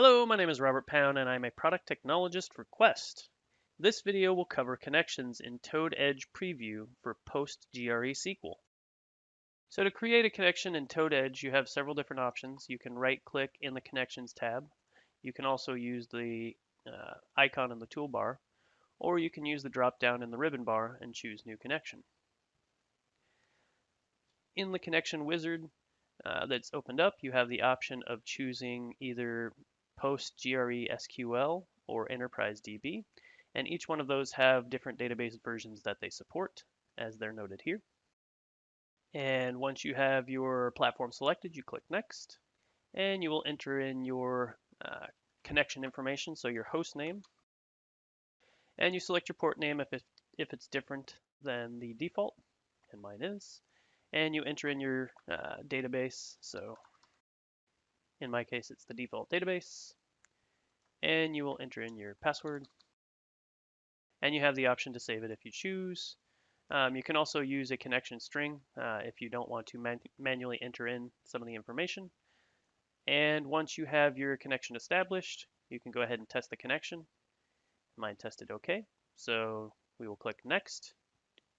Hello, my name is Robert Pound and I'm a product technologist for Quest. This video will cover connections in Toad Edge Preview for PostgreSQL. So to create a connection in Toad Edge, you have several different options. You can right-click in the Connections tab. You can also use the icon in the toolbar, or you can use the drop-down in the ribbon bar and choose New Connection. In the Connection Wizard that's opened up, you have the option of choosing either PostgreSQL or Enterprise DB, and each one of those have different database versions that they support, as they're noted here. And once you have your platform selected, you click Next, and you will enter in your connection information, so your host name, and you select your port name if it's different than the default, and mine is, and you enter in your database, so in my case it's the default database, and you will enter in your password, and you have the option to save it if you choose. You can also use a connection string if you don't want to manually enter in some of the information. And once you have your connection established, you can go ahead and test the connection. Mine tested OK, so we will click Next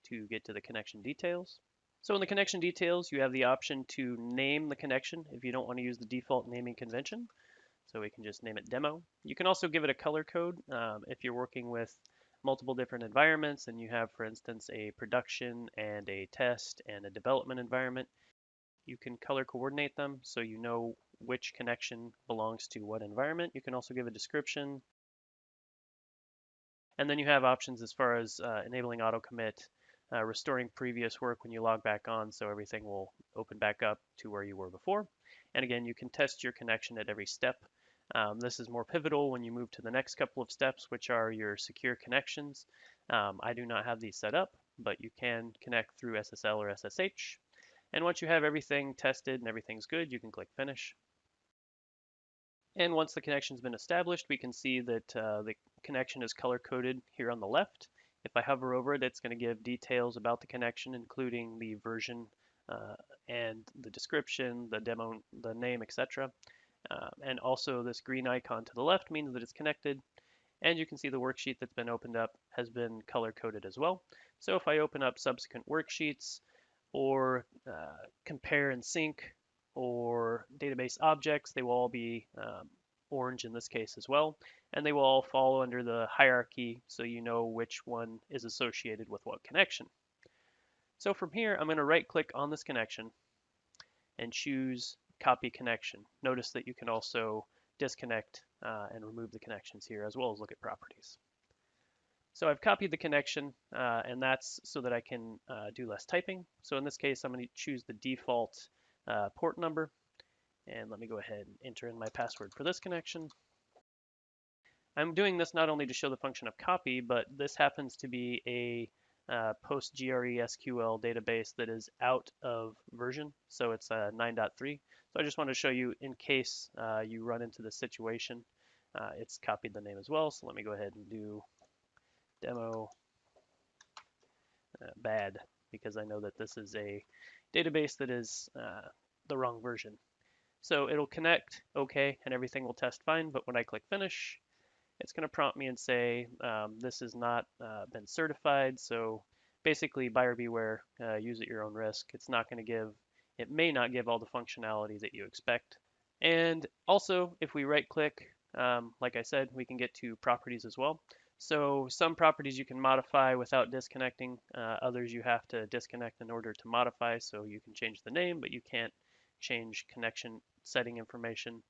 to get to the connection details. So in the connection details, you have the option to name the connection if you don't want to use the default naming convention. So we can just name it Demo. You can also give it a color code if you're working with multiple different environments and you have, for instance, a production and a test and a development environment. You can color coordinate them so you know which connection belongs to what environment. You can also give a description. And then you have options as far as enabling auto commit, restoring previous work when you log back on so everything will open back up to where you were before. And again, you can test your connection at every step. This is more pivotal when you move to the next couple of steps, which are your secure connections. I do not have these set up, but you can connect through SSL or SSH. And once you have everything tested and everything's good, you can click Finish. And once the connection's been established, we can see that the connection is color-coded here on the left. If I hover over it, it's going to give details about the connection, including the version and the description, the demo, the name, etc. And also this green icon to the left means that it's connected. And you can see the worksheet that's been opened up has been color-coded as well. So if I open up subsequent worksheets or compare and sync or database objects, they will all be orange in this case as well. And they will all fall under the hierarchy so you know which one is associated with what connection. So from here, I'm going to right-click on this connection and choose Copy Connection. Notice that you can also disconnect and remove the connections here, as well as look at properties. So I've copied the connection, and that's so that I can do less typing. So in this case, I'm going to choose the default port number. And let me go ahead and enter in my password for this connection. I'm doing this not only to show the function of copy, but this happens to be a PostgreSQL database that is out of version, so it's 9.3. So I just want to show you in case you run into this situation. It's copied the name as well, so let me go ahead and do demo bad, because I know that this is a database that is the wrong version. So it'll connect OK, and everything will test fine, but when I click Finish, it's going to prompt me and say this has not been certified. So basically, buyer beware, use at your own risk. It may not give all the functionality that you expect. And also, if we right click, like I said, we can get to properties as well. So some properties you can modify without disconnecting. Others you have to disconnect in order to modify. So you can change the name, but you can't change connection setting information.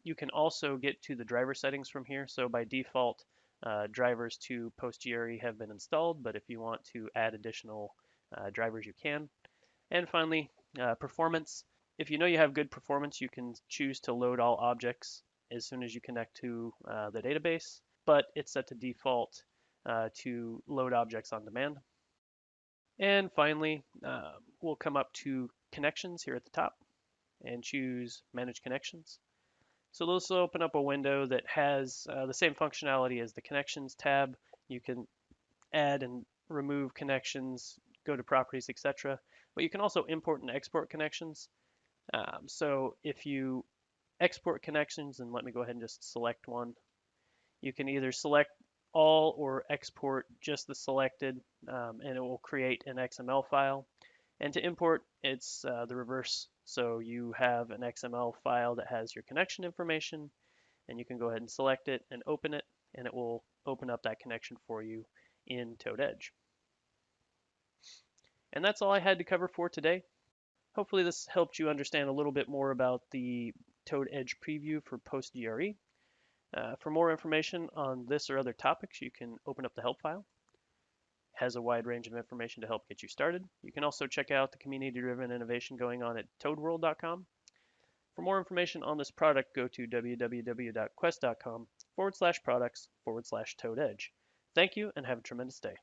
You can also get to the driver settings from here. So by default, drivers to PostgreSQL have been installed, but if you want to add additional drivers, you can. And finally, performance. If you know you have good performance, you can choose to load all objects as soon as you connect to the database, but it's set to default to load objects on demand. And finally, we'll come up to connections here at the top and choose Manage Connections. So this will open up a window that has the same functionality as the Connections tab. You can add and remove connections, go to properties, etc. But you can also import and export connections. So if you export connections, and let me go ahead and just select one. You can either select all or export just the selected, and it will create an XML file. And to import, it's the reverse. So you have an XML file that has your connection information, and you can go ahead and select it and open it, and it will open up that connection for you in Toad Edge. And that's all I had to cover for today. Hopefully this helped you understand a little bit more about the Toad Edge preview for PostgreSQL. For more information on this or other topics, you can open up the help file. It has a wide range of information to help get you started. You can also check out the community-driven innovation going on at toadworld.com. For more information on this product, go to www.quest.com/products/toadedge. Thank you and have a tremendous day.